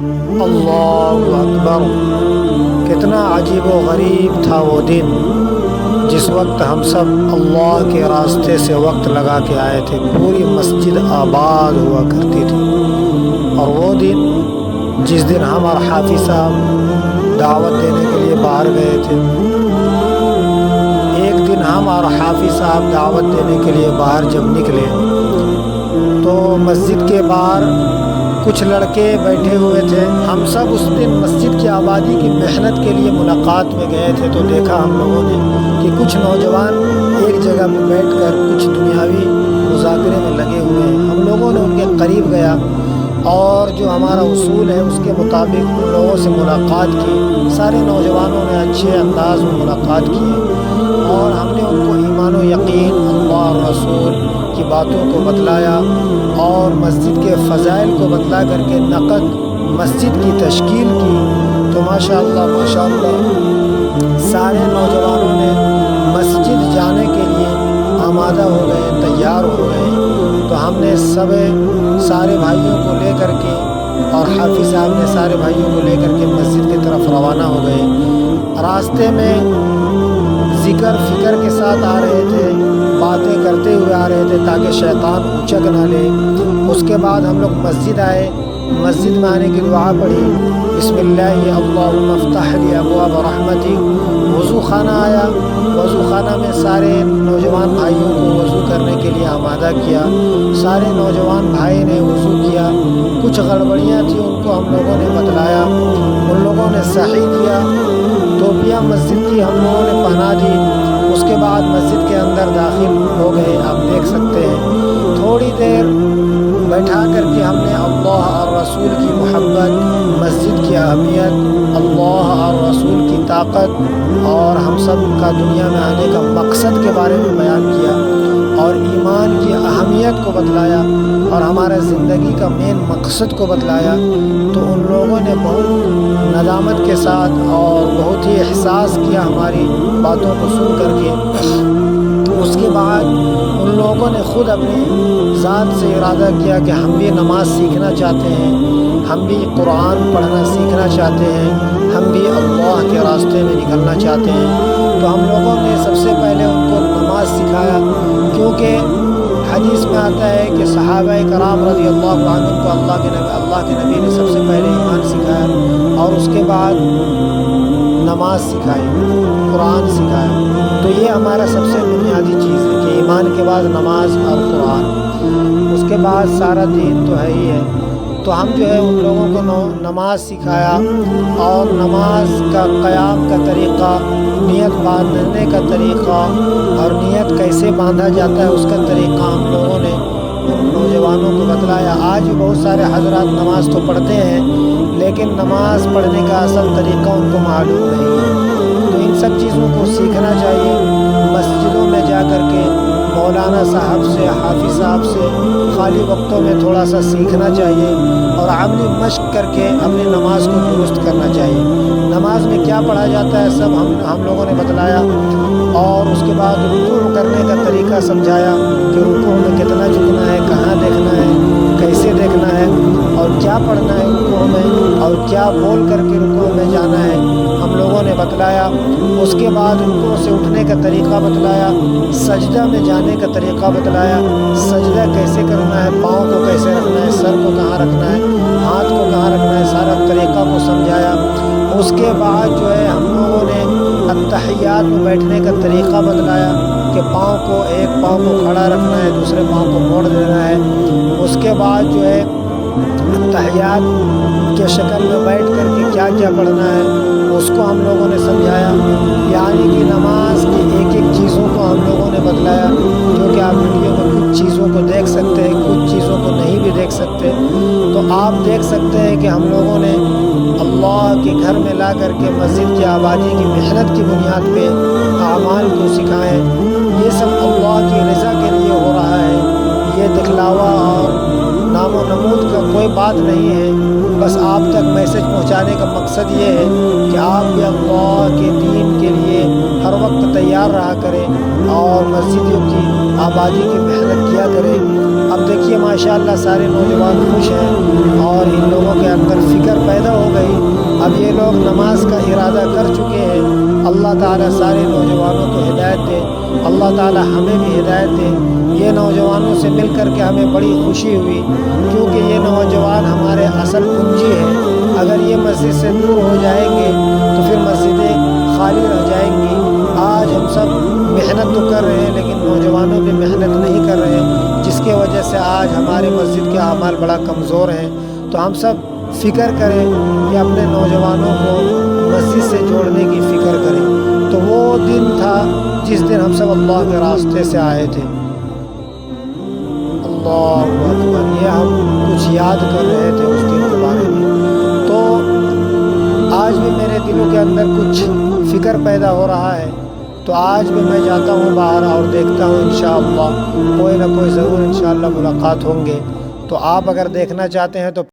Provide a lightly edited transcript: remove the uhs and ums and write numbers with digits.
اللہ اکبر! کتنا عجیب و غریب تھا وہ دن جس وقت ہم سب اللہ کے راستے سے وقت لگا کے آئے تھے۔ پوری مسجد آباد ہوا کرتی تھی۔ اور وہ دن جس دن ہم اور حافظ صاحب دعوت دینے کے لیے باہر گئے تھے، ایک دن ہم اور حافظ صاحب دعوت دینے کے لیے باہر جب نکلے تو مسجد کے باہر کچھ لڑکے بیٹھے ہوئے تھے۔ ہم سب اس دن مسجد کی آبادی کی محنت کے لیے ملاقات میں گئے تھے، تو دیکھا ہم لوگوں نے کہ کچھ نوجوان ایک جگہ پہ بیٹھ کر کچھ دنیاوی مذاکرے میں لگے ہوئے ہیں۔ ہم لوگوں نے ان کے قریب گیا اور جو ہمارا اصول ہے اس کے مطابق ان لوگوں سے ملاقات کی۔ سارے نوجوانوں نے اچھے انداز میں ملاقات کی اور ہم نے ان کو ایمان و یقین، اللہ اور رسول کی باتوں کو بتلایا اور مسجد کے فضائل کو بتلا کر کے نقد مسجد کی تشکیل کی۔ تو ماشاءاللہ سارے نوجوانوں نے مسجد جانے کے لیے آمادہ ہو گئے، تیار ہو گئے۔ تو ہم نے سارے بھائیوں کو لے کر کے اور حافظ صاحب نے سارے بھائیوں کو لے کر کے مسجد کی طرف روانہ ہو گئے۔ راستے میں ذکر فکر کے ساتھ آ رہے تھے، باتیں کرتے ہوئے آ رہے تھے تاکہ شیطان اچک نہ لے۔ اس کے بعد ہم لوگ مسجد آئے، مسجد میں آنے کی دعا پڑھی، بسم اللہ اللہم افتح لی ابواب رحمتک۔ وضو خانہ آیا، وضو خانہ میں سارے نوجوان بھائیوں کو وضو کرنے کے لیے آمادہ کیا۔ سارے نوجوان بھائی نے وضو کیا۔ کچھ گڑبڑیاں تھیں ان کو ہم لوگوں نے بتلایا، ان لوگوں نے صحیح کیا۔ ٹوپیاں مسجد کی ہم لوگوں نے پہنا دی۔ اس کے بعد مسجد کے اندر داخل ہو گئے۔ آپ دیکھ سکتے ہیں تھوڑی دیر بیٹھا کر کے ہم نے اللہ اور رسول کی محبت، مسجد کی اہمیت، اللہ اور رسول کی طاقت اور ہم سب کا دنیا میں آنے کا مقصد کے بارے میں بیان کیا اور ایمان کی اہمیت کو بتلایا اور ہمارے زندگی کا مین مقصد کو بتلایا۔ تو ان لوگوں نے بہت ندامت کے ساتھ اور بہت ہی احساس کیا ہماری باتوں کو سن کر کے۔ اس کے بعد ان لوگوں نے خود اپنی ذات سے ارادہ کیا کہ ہم بھی نماز سیکھنا چاہتے ہیں، ہم بھی قرآن پڑھنا سیکھنا چاہتے ہیں، ہم بھی اللہ کے راستے میں نکلنا چاہتے ہیں۔ تو ہم لوگوں نے سب سے پہلے ان کو نماز سکھایا، کیونکہ حدیث میں آتا ہے کہ صحابہ کرام رضی اللہ عنہم کو اللہ کے نبی نے سب سے پہلے ایمان سکھایا اور اس کے بعد نماز سکھائی، قرآن سکھایا۔ تو یہ ہمارا سب سے بنیادی چیز ہے کہ ایمان کے بعد نماز اور قرآن، اس کے بعد سارا دین تو ہے ہی ہے۔ تو ہم جو ہے ان لوگوں کو نماز سکھایا اور نماز کا قیام کا طریقہ، نیت باندھنے کا طریقہ اور نیت کیسے باندھا جاتا ہے اس کا طریقہ ہم لوگوں نے ان نوجوانوں کو بتلایا۔ آج بھی بہت سارے حضرات نماز تو پڑھتے ہیں لیکن نماز پڑھنے کا اصل طریقہ ان کو معلوم نہیں ہے۔ تو ان سب چیزوں کو سیکھنا چاہیے، مسجدوں میں جا کر کے مولانا صاحب سے، حافظ صاحب سے خالی وقتوں میں تھوڑا سا سیکھنا چاہیے اور عملی مشق کر کے اپنی نماز کو درست کرنا چاہیے۔ نماز میں کیا پڑھا جاتا ہے سب ہم لوگوں نے بتلایا اور اس کے بعد رکوع کرنے کا طریقہ سمجھایا کہ رکوع میں کتنا جھکنا ہے، کہاں دیکھنا ہے، کیسے دیکھنا ہے اور کیا پڑھنا ہے رکوع میں اور کیا بول کر کے رکوع میں جانا ہے، ہم لوگوں نے بتلایا۔ اس کے بعد رکوع سے اٹھنے کا طریقہ بتلایا، سجدہ میں جانے کا طریقہ بتلایا، سجدہ کیسے کرنا ہے، پاؤں کو کیسے رکھنا ہے، سر کو کہاں رکھنا ہے، ہاتھ کو کہاں رکھنا ہے، سارا طریقہ کو سمجھایا۔ اس کے بعد جو ہے ہم لوگوں نے التحیات میں بیٹھنے کا طریقہ بتلایا کہ ایک پاؤں کو کھڑا رکھنا ہے، دوسرے پاؤں کو موڑ دینا ہے۔ اس کے بعد جو ہے التحیات کے شکل میں بیٹھ کر کے کیا کیا پڑھنا ہے اس کو ہم لوگوں نے سمجھایا، یعنی کہ نماز کی ایک ایک چیزوں کو ہم لوگوں نے بتلایا، جو کہ آپ ویڈیو میں کچھ چیزوں کو دیکھ سکتے ہیں، کچھ چیزوں کو نہیں بھی دیکھ سکتے۔ تو آپ دیکھ سکتے ہیں کہ ہم لوگوں نے اللہ کے گھر میں لا کر کے مسجد کی آبادی کی محنت کی بنیاد پہ اعمال کو سکھائیں۔ یہ سب اللہ کی رضا کے لیے ہو رہا ہے، یہ دکھلاوا اور نام و نمود کا کوئی بات نہیں ہے، بس آپ تک میسج پہنچانے کا مقصد یہ ہے کہ آپ بھی اللہ کے دین کے لیے ہر ہر وقت تیار رہا کرے اور مسجدوں کی آبادی کی محنت کیا کرے۔ اب دیکھیے ماشاءاللہ سارے نوجوان خوش ہیں اور ان لوگوں کے اندر فکر پیدا ہو گئی۔ اب یہ لوگ نماز کا ارادہ کر چکے ہیں۔ اللہ تعالیٰ سارے نوجوانوں کو ہدایت دے، اللہ تعالیٰ ہمیں بھی ہدایت دے۔ یہ نوجوانوں سے مل کر کے ہمیں بڑی خوشی ہوئی، کیونکہ یہ نوجوان ہمارے اصل پونجی ہیں۔ اگر یہ مسجد سے دور ہو جائیں گے تو پھر مسجدیں خالی رہ جائیں گی۔ آج ہم سب محنت تو کر رہے ہیں لیکن نوجوانوں بھی محنت نہیں کر رہے ہیں، جس کی وجہ سے آج ہمارے مسجد کے اعمال بڑا کمزور ہیں۔ تو ہم سب فکر کریں کہ اپنے نوجوانوں کو مسجد سے جوڑنے کی فکر کریں۔ تو وہ دن تھا جس دن ہم سب اللہ کے راستے سے آئے تھے۔ اللہ اکبر، یہ ہم کچھ یاد کر رہے تھے اس دن کے بارے میں۔ تو آج بھی میرے دلوں کے اندر کچھ فکر پیدا ہو رہا ہے۔ تو آج بھی میں جاتا ہوں باہر اور دیکھتا ہوں انشاءاللہ کوئی نہ کوئی ضرور انشاءاللہ ملاقات ہوں گے۔ تو آپ اگر دیکھنا چاہتے ہیں تو